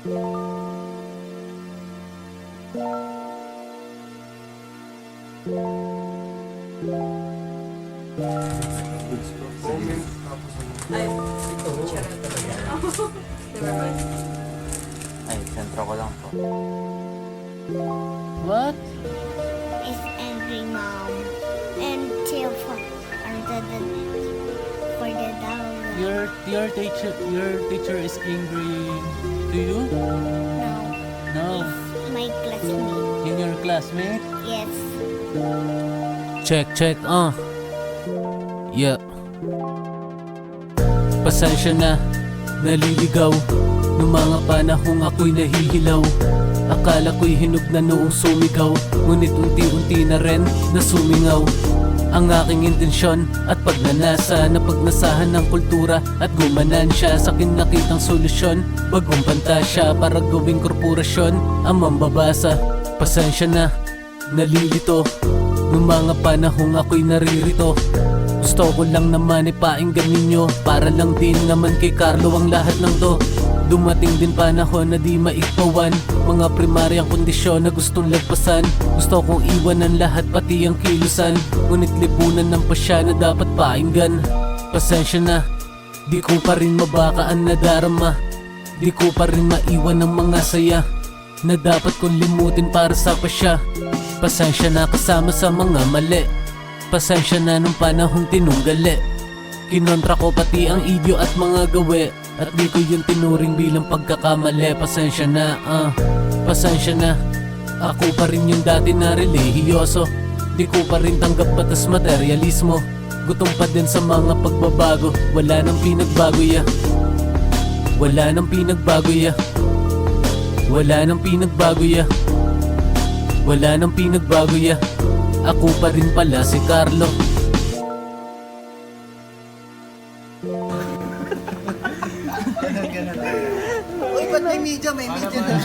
Ay, ito. Charot talaga. Never mind. Ay, sentro ko lang po. What? Is angry mom and chill for the down. Your teacher is angry to you? No, No. my classmate. In your classmate? Yes. Check. Yeah. Pasensya na, naliligaw. Nung mga panahong ako'y nahihilaw. Akala ko'y hinog na noong sumigaw. Ngunit unti-unti na rin nasumingaw ang aking intensyon at pagnanasa na pagnasahan ng kultura at gumanan siya sa akin nakitang solusyon. Bagong pantasya para gawing korporasyon ang mambabasa. Pasensya na, nalilito. Nung mga panahong ako'y naririto. Gusto ko lang naman ipainggan ninyo para lang din naman kay Carlo ang lahat ng to. Dumating din panahon na di maikpawan mga primaryang kondisyon na gustong lagpasan. Gusto kong iwanan lahat pati ang kilusan. Ngunit lipunan ng pasya na dapat painggan. Pasensya na, di ko pa rin mabakaan na darama. Di ko pa rin maiwan ang mga saya na dapat kong limutin para sa pasya. Pasensya na kasama sa mga mali. Pasensya na nung panahong tinunggali. Kinontra ko pati ang idyo at mga gawi. At di ko yun tinuring bilang pagkakamali. Pasensya na, pasensya na. Ako pa rin yung dati na relihiyoso. Di ko pa rin tanggap batas materialismo. Gutom pa din sa mga pagbabago. Wala nang pinagbago ya. Wala nang pinagbago ya. Wala nang pinagbago ya. Wala nang pinagbago ya. Ako pa rin pala si Carlo. Uy, ba't may media? May media na.